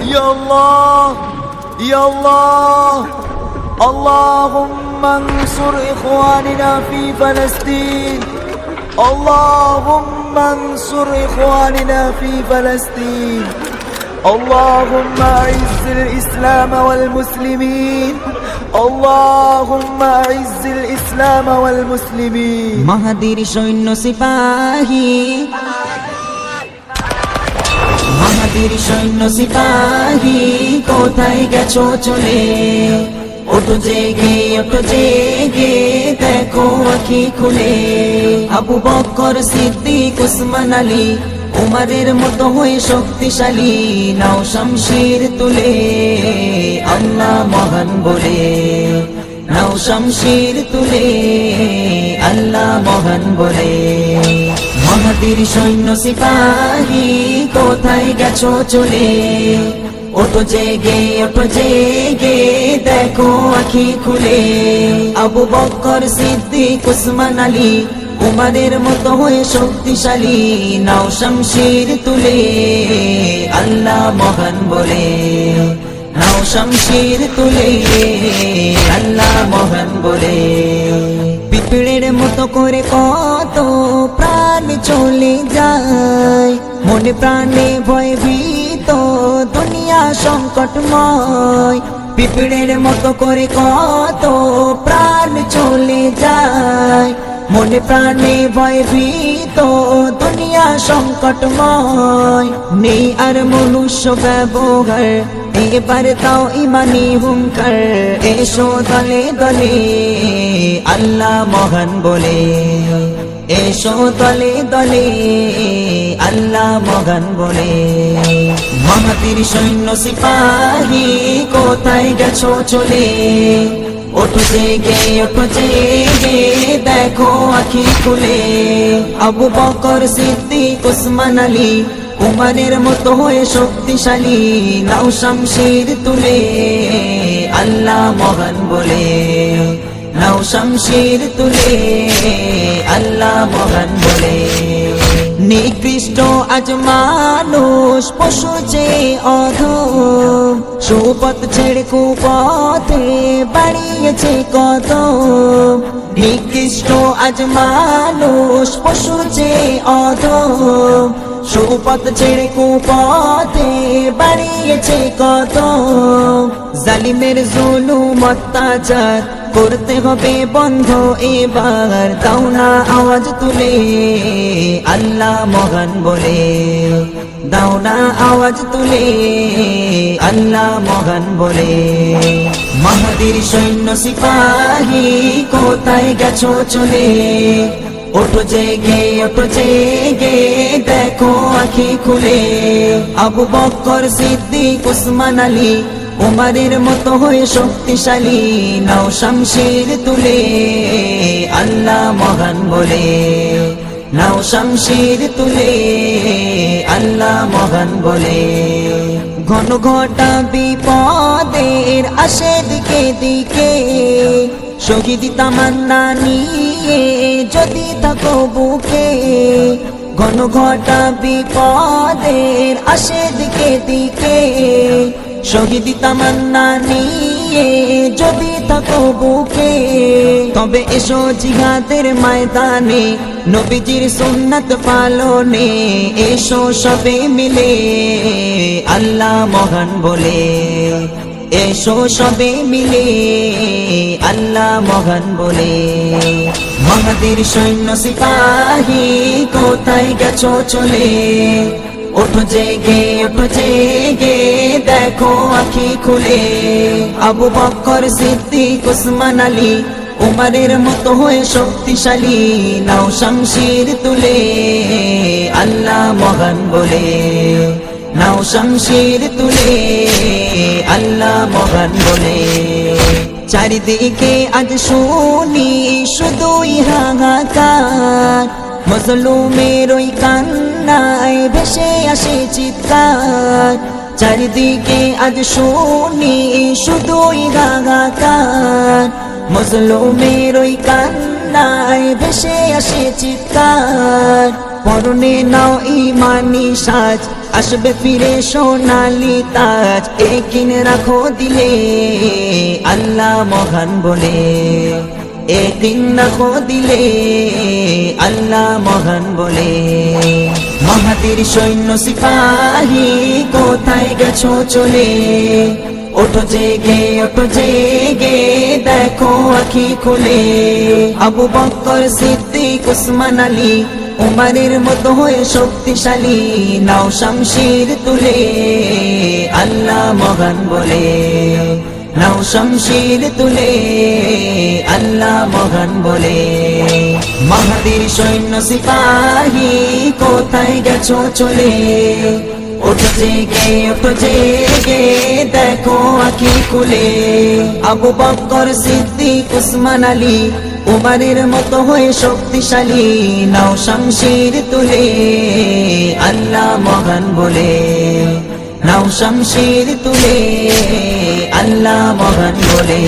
يا الله يا الله اللهم انصر إخواننا في فلسطين اللهم انصر إخواننا في فلسطين اللهم أعز الإسلام والمسلمين اللهم أعز الإسلام والمسلمين মাহাদির সৈন্য সিপাহী মাহাদির সৈন্য সিপাহী কোথায় গেছো চলে ওঠো জেগে দেখো আঁখি খুলে আবু বকর সিদ্দিক উসমান আলী উমরের মতো হয়ে শক্তিশালী নাও শমশির তুলে আল্লাহ মহান বলে নাও শমশির তুলে আল্লাহ মহান বলে মাহাদির সৈন্য সিপাহী কোথায় গেছো চলে ওঠো জেগে দেখো আঁখি খুলে আবু বকর সিদ্দিক উসমান আলী উমরের মতো হয়ে শক্তিশালী নাও শমশির তুলে আল্লাহ মহান বলে নাও শমশির তুলে আল্লাহ মহান বলে পিঁপড়ের মতো করে কত প্রাণ চলে যায় মনে প্রাণে ভয় ভীত দুনিয়া সংকটময় পিঁপড়ের মতো করে কত প্রাণ চলে যায় মনে প্রাণে ভয় ভীত দুনিয়া সংকটময় নেই আর মনুষ্য ব্যবহার এবার তাও ইমানি হুঙ্কার এসো দলে দলে আল্লাহ মহান বলে এসো দলে দলে আল্লাহ মহান বলে মাহাদির সৈন্য সিপাহী কোথায় গেছো চলে ওঠো জেগে দেখো আঁখি খুলে আবু বকর সিদ্দিক উসমান আলী উমরের মতো হয়ে শক্তিশালী নাও শমশির তুলে আল্লাহ মহান বলে নাও শমশির তুলে আল্লাহ মহান বলে নিকৃষ্ট আজ মানুষ পশু চেয়ে অধম সুপথ ছেড়ে কুপথে বাড়িয়েছে কদম নিকৃষ্ট আজ মানুষ পশু চেয়ে অধম সুপথ ছেড়ে কুপথে বাড়িয়েছে কদম জালিমের জুলুম অত্যাচার করতে হবে বন্ধ এবার দাও না আওয়াজ তুলে আল্লাহ মহান বলে দাও না আওয়াজ তুলে আল্লাহ মহান বলে মাহাদির সৈন্য সিপাহী কোথায় গেছো চলে ওঠো জেগে দেখো আঁখি খুলে আবু বকর সিদ্দিক উসমান আলী উমরের মতো হয়ে শক্তিশালী নাও শমশির তুলে আল্লাহ মহান বলে নাও শমশির তুলে আল্লাহ মহান বলে ঘন ঘটা বিপদের আসে দিকে দিকে শহীদ তামান্না নিয়ে যদি থাকো বুকে ঘন ঘটা বিপদের আসে দিকে দিকে শহীদ তামান্না নিয়ে যদি থাকো বুকে তবে এসো জিহাদের ময়দানে নবীজির সুন্নাত পালনে এসো সবে মিলে আল্লাহ মহান বলে এসো সবে মিলে আল্লাহ মহান বলে মাহাদির সৈন্য সিপাহী কোথায় গেছো চলে ওঠো জেগে দেখো আঁখি খুলে আবু বকর সিদ্দিক উসমান আলী উমরের মতো হয়ে শক্তিশালী নাও শমশির তুলে আল্লাহ মহান বলে নাও শমশির তুলে আল্লাহ মহান বলে চারিদিকে আজ শুনি শুধুই হাহাকার মজলুমের ওই কান্নায় ভেসে আসে চিৎকার চারিদিকে আজ শুনি শুধুই হাহাকার মজলুমের ওই কান্নায় ভেসে আসে চিৎকার পরনে নাও ইমানি সাজ আসবে ফিরে সোনালি তাজ কিনে রাখো দিলে আল্লাহ মহান বলে একদিন রাখো দিলে আল্লাহ মহান বলে মাহাতির সৈন্য সিপাহী কোথায় গেছো চলে ওঠো জেগে দেখো আখি খুলে আবু বকর সিদ্দিক উসমান আলী উমরের মতো হয়ে শক্তিশালী নাও শামশির তুলে আল্লাহ মহান বলে নাও শামশির তুলে আল্লাহ মহান বলে মাহাতির সৈন্য সিপাহী কোথায় গেছো চলে ওঠো জেগে দেখো আখি খুলে আবু বকর সিদ্দিক উসমান আলী উমরের মতো হয়ে শক্তিশালী নাও শামশির তুলে আল্লাহ মহান বলে নাও শামশির তুলে আল্লাহ মহান বলে